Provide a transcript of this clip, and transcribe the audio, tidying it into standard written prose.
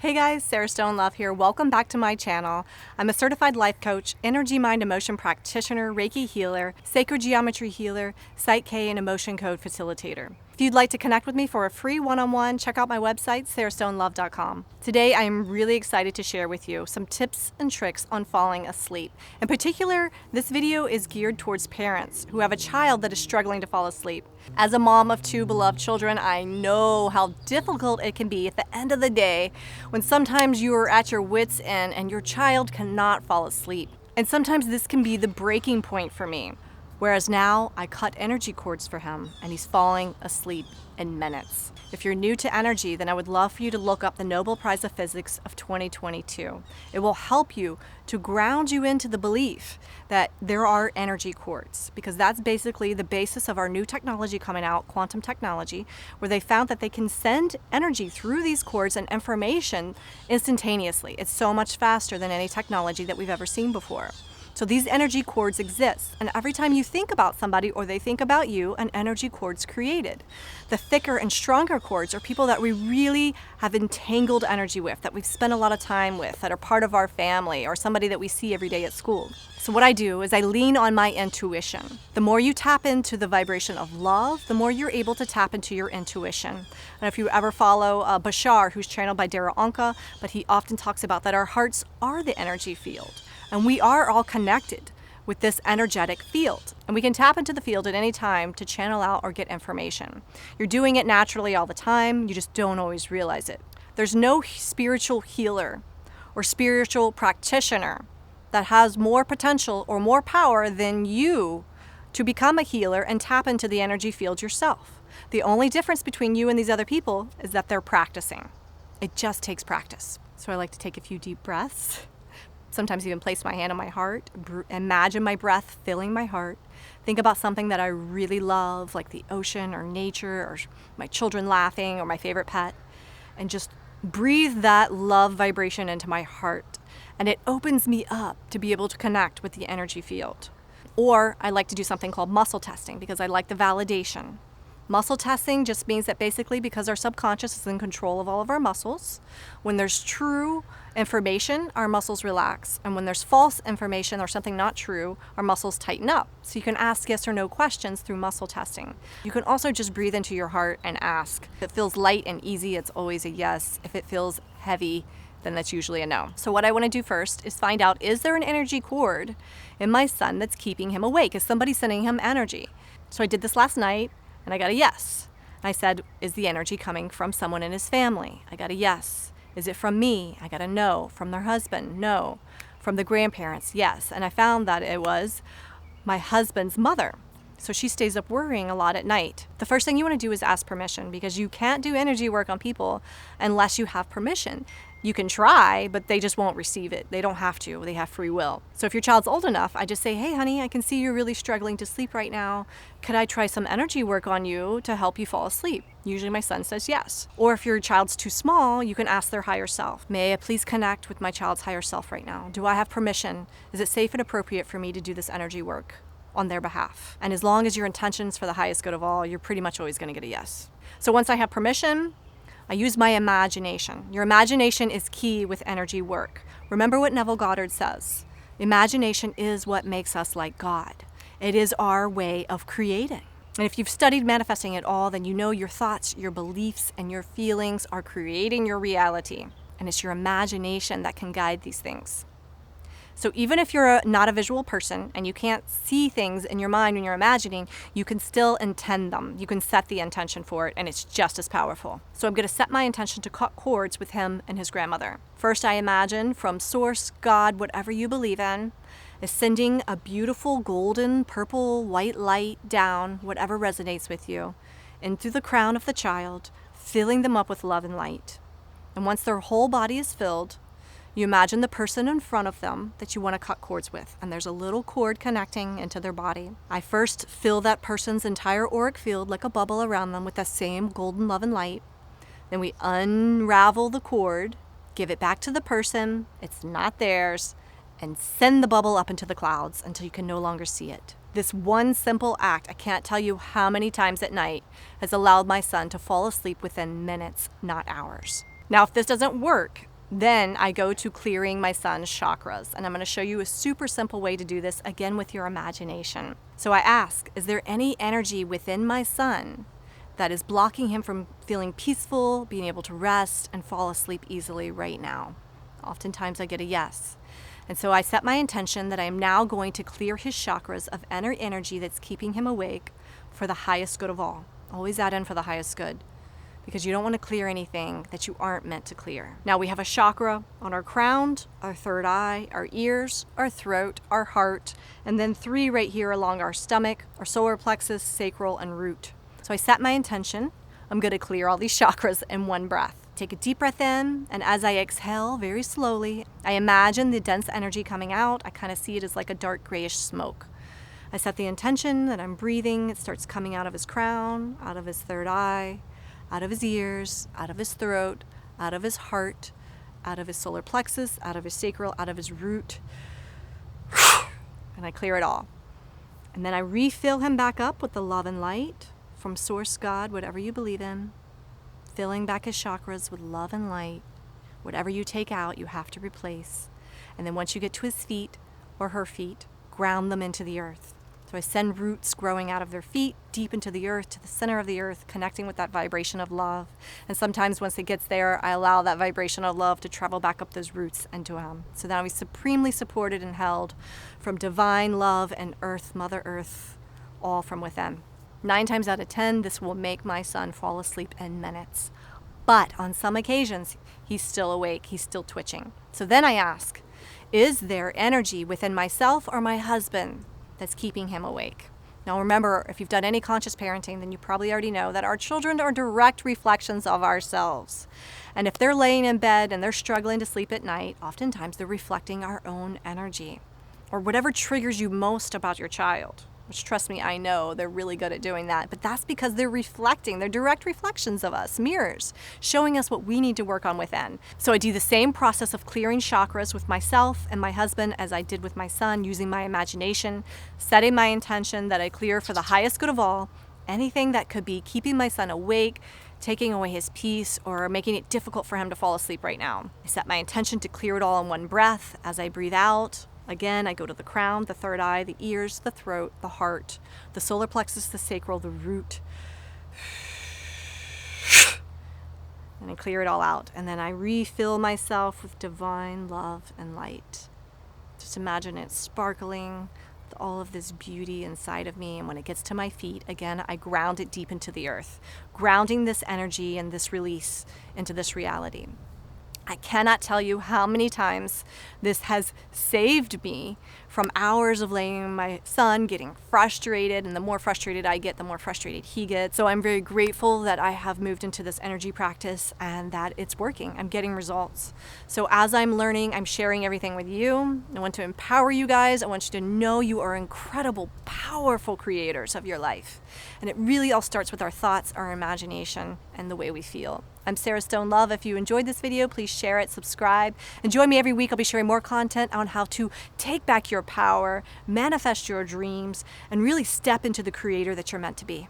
Hey guys, Sarah Stone Love here. Welcome back to my channel. I'm a certified life coach, energy, mind, emotion practitioner, Reiki healer, sacred geometry healer, Psych K, and emotion code facilitator. If you'd like to connect with me for a free one-on-one, check out my website, sarahstonelove.com. Today, I am really excited to share with you some tips and tricks on falling asleep. In particular, this video is geared towards parents who have a child that is struggling to fall asleep. As a mom of two beloved children, I know how difficult it can be at the end of the day when sometimes you are at your wits' end and your child cannot fall asleep. And sometimes this can be the breaking point for me. Whereas now, I cut energy cords for him and he's falling asleep in minutes. If you're new to energy, then I would love for you to look up the Nobel Prize of Physics of 2022. It will help you to ground you into the belief that there are energy cords, because that's basically the basis of our new technology coming out, quantum technology, where they found that they can send energy through these cords and information instantaneously. It's so much faster than any technology that we've ever seen before. So these energy cords exist, and every time you think about somebody or they think about you, an energy cord's created. The thicker and stronger cords are people that we really have entangled energy with, that we've spent a lot of time with, that are part of our family, or somebody that we see every day at school. So what I do is I lean on my intuition. The more you tap into the vibration of love, the more you're able to tap into your intuition. And if you ever follow Bashar, who's channeled by Dara Anka, but he often talks about that our hearts are the energy field. And we are all connected with this energetic field. And we can tap into the field at any time to channel out or get information. You're doing it naturally all the time, you just don't always realize it. There's no spiritual healer or spiritual practitioner that has more potential or more power than you to become a healer and tap into the energy field yourself. The only difference between you and these other people is that they're practicing. It just takes practice. So I like to take a few deep breaths. Sometimes even place my hand on my heart, imagine my breath filling my heart. Think about something that I really love, like the ocean or nature or my children laughing or my favorite pet, and just breathe that love vibration into my heart. And it opens me up to be able to connect with the energy field. Or I like to do something called muscle testing because I like the validation. Muscle testing just means that basically because our subconscious is in control of all of our muscles, when there's true information, our muscles relax. And when there's false information or something not true, our muscles tighten up. So you can ask yes or no questions through muscle testing. You can also just breathe into your heart and ask. If it feels light and easy, it's always a yes. If it feels heavy, then that's usually a no. So what I want to do first is find out, is there an energy cord in my son that's keeping him awake? Is somebody sending him energy? So I did this last night. And I got a yes. I said, is the energy coming from someone in his family? I got a yes. Is it from me? I got a no. From their husband? No. From the grandparents? Yes. And I found that it was my husband's mother. So she stays up worrying a lot at night. The first thing you want to do is ask permission, because you can't do energy work on people unless you have permission. You can try, but they just won't receive it. They don't have to. They have free will. So if your child's old enough, I just say, hey, honey, I can see you're really struggling to sleep right now. Could I try some energy work on you to help you fall asleep? Usually my son says yes. Or if your child's too small, you can ask their higher self. May I please connect with my child's higher self right now? Do I have permission? Is it safe and appropriate for me to do this energy work on their behalf? And as long as your intention's for the highest good of all, you're pretty much always going to get a yes. So once I have permission, I use my imagination. Your imagination is key with energy work. Remember what Neville Goddard says. Imagination is what makes us like God. It is our way of creating. And if you've studied manifesting at all, then you know your thoughts, your beliefs, and your feelings are creating your reality. And it's your imagination that can guide these things. So even if you're not a visual person and you can't see things in your mind when you're imagining, you can still intend them. You can set the intention for it, and it's just as powerful. So I'm going to set my intention to cut cords with him and his grandmother. First, I imagine from source, God, whatever you believe in, is sending a beautiful golden, purple, white light down, whatever resonates with you, in through the crown of the child, filling them up with love and light. And once their whole body is filled, you imagine the person in front of them that you want to cut cords with, and there's a little cord connecting into their body. I first fill that person's entire auric field like a bubble around them with that same golden love and light. Then we unravel the cord, give it back to the person, it's not theirs, and send the bubble up into the clouds until you can no longer see it. This one simple act, I can't tell you how many times at night, has allowed my son to fall asleep within minutes, not hours. Now, if this doesn't work, Then I go to clearing my son's chakras, and I'm going to show you a super simple way to do this, again with your imagination. So I ask, is there any energy within my son that is blocking him from feeling peaceful, being able to rest, and fall asleep easily right now? Oftentimes I get a yes. And so I set my intention that I am now going to clear his chakras of energy that's keeping him awake for the highest good of all. Always add in for the highest good, because you don't want to clear anything that you aren't meant to clear. Now we have a chakra on our crown, our third eye, our ears, our throat, our heart, and then 3 right here along our stomach, our solar plexus, sacral, and root. So I set my intention. I'm going to clear all these chakras in one breath. Take a deep breath in, and as I exhale very slowly, I imagine the dense energy coming out. I kind of see it as like a dark grayish smoke. I set the intention that I'm breathing. It starts coming out of his crown, out of his third eye, out of his ears, out of his throat, out of his heart, out of his solar plexus, out of his sacral, out of his root. And I clear it all. And then I refill him back up with the love and light from Source, God, whatever you believe in. Filling back his chakras with love and light. Whatever you take out, you have to replace. And then once you get to his feet or her feet, ground them into the earth. So I send roots growing out of their feet deep into the earth, to the center of the earth, connecting with that vibration of love. And sometimes once it gets there, I allow that vibration of love to travel back up those roots into him. So now he's supremely supported and held from divine love and earth, Mother Earth, all from within. 9 times out of 10, this will make my son fall asleep in minutes. But on some occasions, he's still awake, he's still twitching. So then I ask, is there energy within myself or my husband that's keeping him awake? Now remember, if you've done any conscious parenting, then you probably already know that our children are direct reflections of ourselves. And if they're laying in bed and they're struggling to sleep at night, oftentimes they're reflecting our own energy or whatever triggers you most about your child. Which, trust me, I know they're really good at doing that, but that's because they're reflecting. They're direct reflections of us, mirrors, showing us what we need to work on within. So I do the same process of clearing chakras with myself and my husband as I did with my son, using my imagination, setting my intention that I clear for the highest good of all, anything that could be keeping my son awake, taking away his peace, or making it difficult for him to fall asleep right now. I set my intention to clear it all in one breath as I breathe out. Again, I go to the crown, the third eye, the ears, the throat, the heart, the solar plexus, the sacral, the root. And I clear it all out. And then I refill myself with divine love and light. Just imagine it sparkling with all of this beauty inside of me. And when it gets to my feet, again, I ground it deep into the earth, grounding this energy and this release into this reality. I cannot tell you how many times this has saved me from hours of laying my son getting frustrated, and the more frustrated I get, the more frustrated he gets. So I'm very grateful that I have moved into this energy practice and that it's working. I'm getting results. So as I'm learning, I'm sharing everything with you. I want to empower you guys. I want you to know you are incredible, powerful creators of your life. And it really all starts with our thoughts, our imagination, and the way we feel. I'm Sarah Stone Love. If you enjoyed this video, please share it, subscribe, and join me every week. I'll be sharing more content on how to take back your power, manifest your dreams, and really step into the creator that you're meant to be.